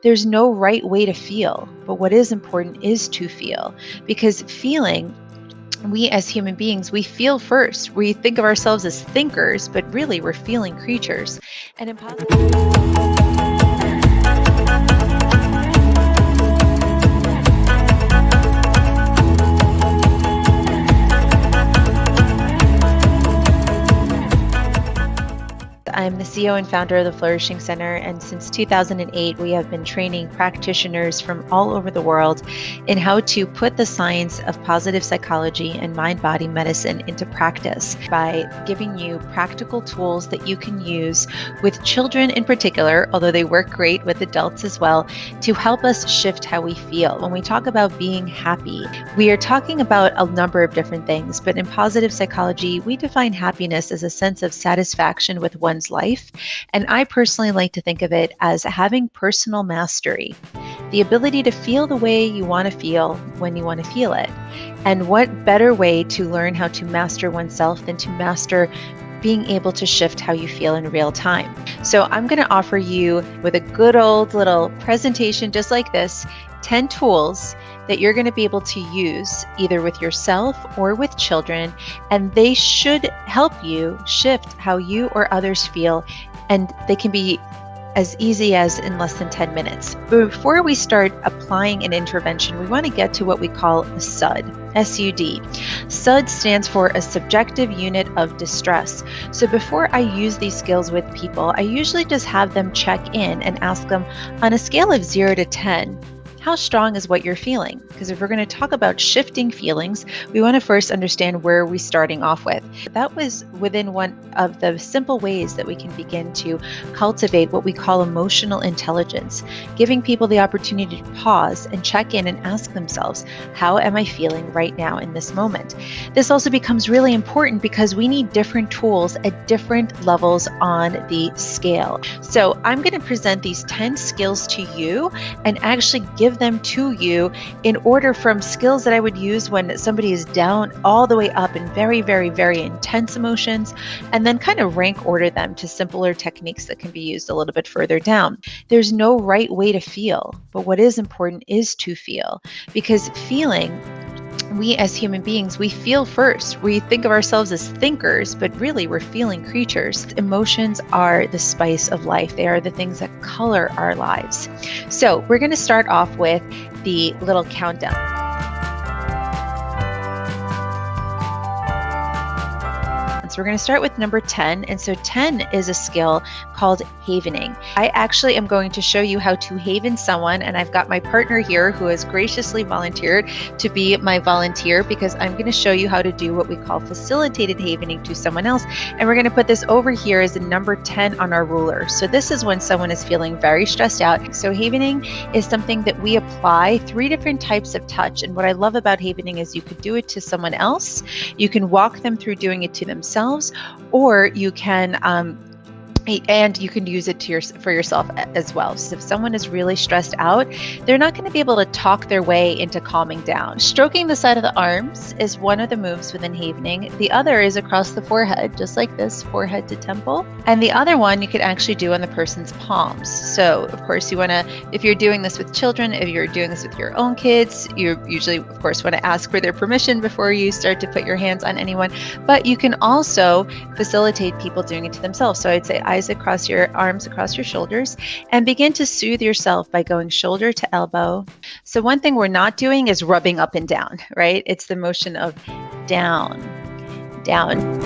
There's no right way to feel, but what is important is to feel, because feeling, we as human beings, we feel first. We think of ourselves as thinkers, but really we're feeling creatures. And in I'm the CEO and founder of the Flourishing Center, and since 2008, we have been training practitioners from all over the world in how to put the science of positive psychology and mind-body medicine into practice by giving you practical tools that you can use with children in particular, although they work great with adults as well, to help us shift how we feel. When we talk about being happy, we are talking about a number of different things, but in positive psychology, we define happiness as a sense of satisfaction with one's life. And I personally like to think of it as having personal mastery, the ability to feel the way you want to feel when you want to feel it. And what better way to learn how to master oneself than to master being able to shift how you feel in real time. So I'm going to offer you, with a good old little presentation just like this, 10 tools that you're going to be able to use either with yourself or with children, and they should help you shift how you or others feel, and they can be as easy as in less than 10 minutes. But before we start applying an intervention, we want to get to what we call a SUD, S-U-D. SUD stands for a subjective unit of distress. So before I use these skills with people, I usually just have them check in and ask them, on a scale of 0 to 10, how strong is what you're feeling? Because if we're going to talk about shifting feelings, we want to first understand where we're starting off with. That was within one of the simple ways that we can begin to cultivate what we call emotional intelligence, giving people the opportunity to pause and check in and ask themselves, how am I feeling right now in this moment? This also becomes really important because we need different tools at different levels on the scale. So I'm going to present these 10 skills to you and actually give them to you in order from skills that I would use when somebody is down all the way up in very, very, very intense emotions, and then kind of rank order them to simpler techniques that can be used a little bit further down. There's no right way to feel, but what is important is to feel, because feeling, we as human beings, we feel first. We think of ourselves as thinkers, but really we're feeling creatures. Emotions are the spice of life. They are the things that color our lives. So we're going to start off with the little countdown. So we're going to start with number 10. And so 10 is a skill called havening. I actually am going to show you how to haven someone, and I've got my partner here who has graciously volunteered to be my volunteer, because I'm going to show you how to do what we call facilitated havening to someone else. And we're going to put this over here as a number 10 on our ruler. So this is when someone is feeling very stressed out. So havening is something that we apply 3 different types of touch. And what I love about havening is you could do it to someone else, you can walk them through doing it to themselves, or you can and you can use it for yourself as well. So if someone is really stressed out, they're not going to be able to talk their way into calming down. Stroking the side of the arms is one of the moves within havening. The other is across the forehead, just like this, forehead to temple. And the other one you could actually do on the person's palms. So of course you want to, if you're doing this with children, if you're doing this with your own kids, you usually of course want to ask for their permission before you start to put your hands on anyone. But you can also facilitate people doing it to themselves. So I'd say eyes across your arms, across your shoulders, and begin to soothe yourself by going shoulder to elbow. So one thing we're not doing is rubbing up and down, right? It's the motion of down, down.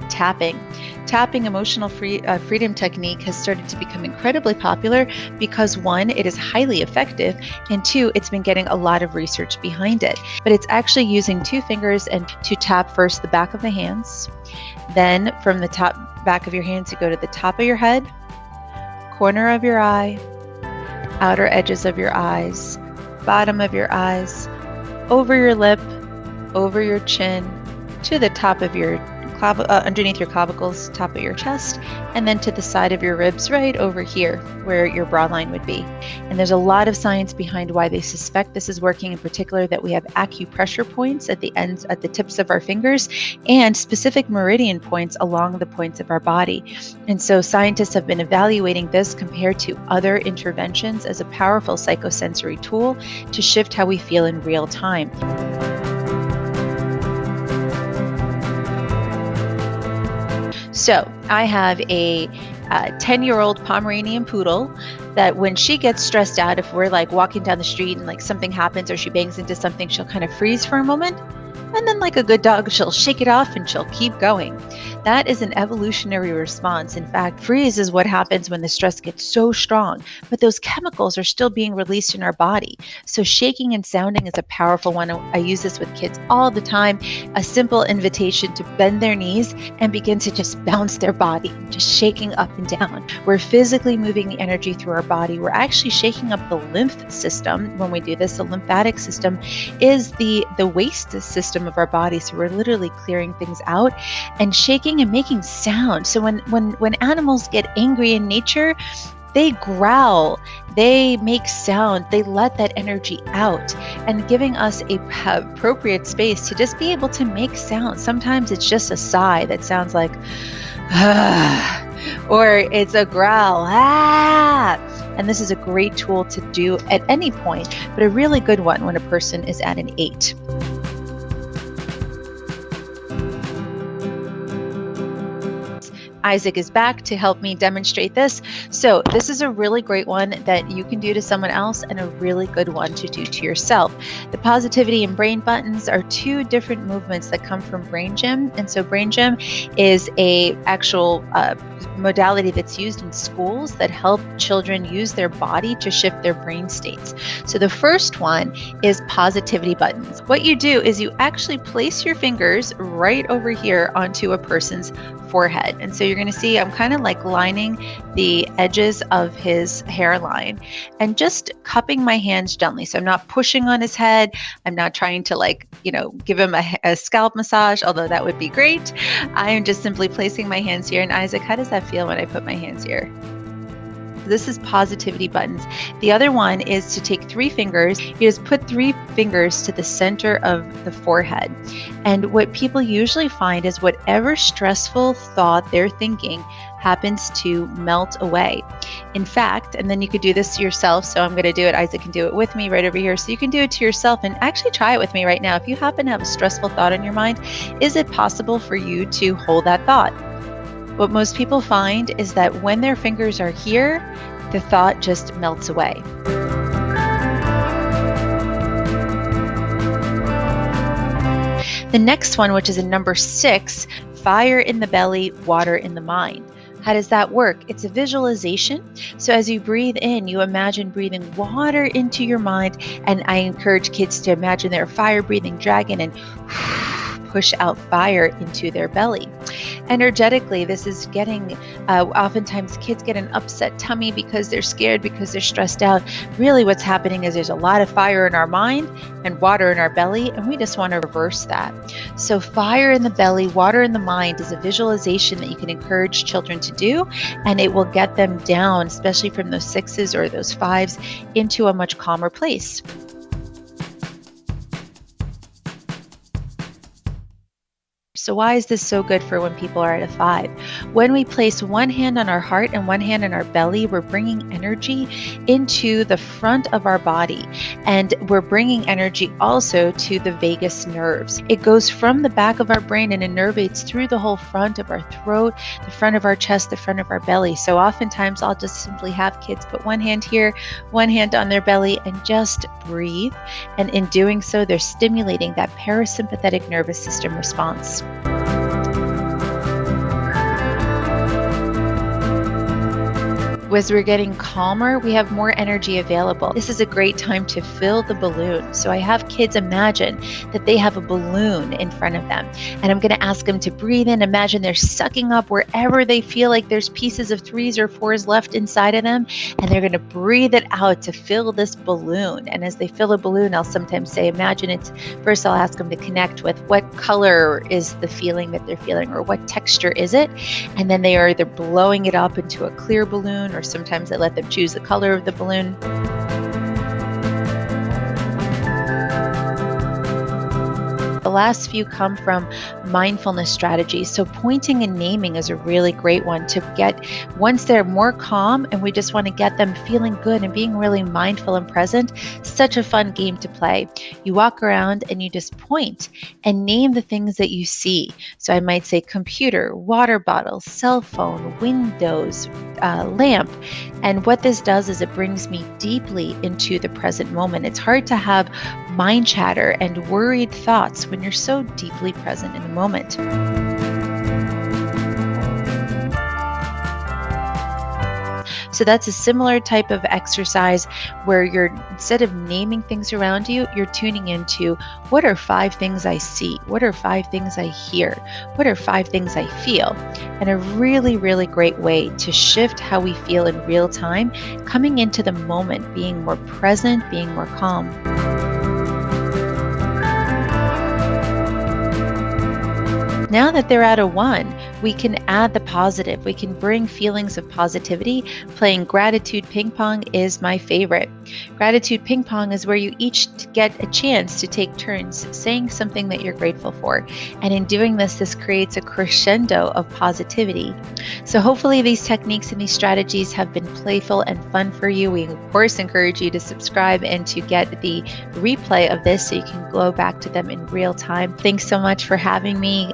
Tapping emotional freedom technique has started to become incredibly popular because 1, it is highly effective, and 2, it's been getting a lot of research behind it. But it's actually using 2 fingers and to tap first the back of the hands, then from the back of your hands you go to the top of your head, corner of your eye, outer edges of your eyes, bottom of your eyes, over your lip, over your chin, to the top of your underneath your clavicles, top of your chest, and then to the side of your ribs right over here where your brow line would be. And there's a lot of science behind why they suspect this is working, in particular that we have acupressure points at the ends, at the tips of our fingers, and specific meridian points along the points of our body. And so scientists have been evaluating this compared to other interventions as a powerful psychosensory tool to shift how we feel in real time. So I have a 10-year-old Pomeranian poodle that when she gets stressed out, if we're like walking down the street and like something happens or she bangs into something, she'll kind of freeze for a moment. And then like a good dog, she'll shake it off and she'll keep going. That is an evolutionary response. In fact, freeze is what happens when the stress gets so strong, but those chemicals are still being released in our body. So shaking and sounding is a powerful one. I use this with kids all the time. A simple invitation to bend their knees and begin to just bounce their body, just shaking up and down. We're physically moving the energy through our body. We're actually shaking up the lymph system. When we do this, the lymphatic system is the waste system of our body. So we're literally clearing things out and shaking and making sound. So when animals get angry in nature, they growl, they make sound, they let that energy out, and giving us a appropriate space to just be able to make sound. Sometimes it's just a sigh that sounds like or it's a growl, and this is a great tool to do at any point, but a really good one when a person is at an 8. Isaac is back to help me demonstrate this. So this is a really great one that you can do to someone else and a really good one to do to yourself. The positivity and brain buttons are 2 different movements that come from Brain Gym. And so Brain Gym is a actual modality that's used in schools that help children use their body to shift their brain states. So the first one is positivity buttons. What you do is you actually place your fingers right over here onto a person's forehead. And so you're going to see I'm kind of like lining the edges of his hairline and just cupping my hands gently. So I'm not pushing on his head. I'm not trying to give him a scalp massage, although that would be great. I am just simply placing my hands here. And Isaac, how does that feel when I put my hands here? This is positivity buttons. The other one is to take 3 fingers. You just put 3 fingers to the center of the forehead. And what people usually find is whatever stressful thought they're thinking happens to melt away. In fact, and then you could do this to yourself. So I'm going to do it. Isaac can do it with me right over here. So you can do it to yourself and actually try it with me right now. If you happen to have a stressful thought in your mind, is it possible for you to hold that thought? What most people find is that when their fingers are here, the thought just melts away. The next one, which is a number 6, fire in the belly, water in the mind. How does that work? It's a visualization. So as you breathe in, you imagine breathing water into your mind. And I encourage kids to imagine they're a fire-breathing dragon and push out fire into their belly. Energetically, this is getting, oftentimes kids get an upset tummy because they're scared, because they're stressed out. Really what's happening is there's a lot of fire in our mind and water in our belly, and we just want to reverse that. So fire in the belly, water in the mind is a visualization that you can encourage children to do, and it will get them down, especially from those 6s or those 5s, into a much calmer place. So why is this so good for when people are at a 5? When we place one hand on our heart and one hand on our belly, we're bringing energy into the front of our body. And we're bringing energy also to the vagus nerves. It goes from the back of our brain and innervates through the whole front of our throat, the front of our chest, the front of our belly. So oftentimes I'll just simply have kids put one hand here, one hand on their belly, and just breathe. And in doing so, they're stimulating that parasympathetic nervous system response. As we're getting calmer, we have more energy available. This is a great time to fill the balloon. So I have kids imagine that they have a balloon in front of them. And I'm going to ask them to breathe in. Imagine they're sucking up wherever they feel like there's pieces of 3s or 4s left inside of them. And they're going to breathe it out to fill this balloon. And as they fill a balloon, I'll sometimes say, imagine it's, first I'll ask them to connect with what color is the feeling that they're feeling, or what texture is it? And then they are either blowing it up into a clear balloon, or sometimes I let them choose the color of the balloon. The last few come from mindfulness strategies. So pointing and naming is a really great one to get, once they're more calm and we just want to get them feeling good and being really mindful and present, such a fun game to play. You walk around and you just point and name the things that you see. So I might say computer, water bottle, cell phone, windows, lamp. And what this does is it brings me deeply into the present moment. It's hard to have mind chatter and worried thoughts when you're so deeply present in the moment. So that's a similar type of exercise where you're, instead of naming things around you, you're tuning into, what are 5 things I see? What are 5 things I hear? What are 5 things I feel? And a really, really great way to shift how we feel in real time, coming into the moment, being more present, being more calm. Now that they're at a 1, we can add the positive. We can bring feelings of positivity. Playing gratitude ping pong is my favorite. Gratitude ping pong is where you each get a chance to take turns saying something that you're grateful for. And in doing this, this creates a crescendo of positivity. So hopefully these techniques and these strategies have been playful and fun for you. We of course encourage you to subscribe and to get the replay of this so you can go back to them in real time. Thanks so much for having me.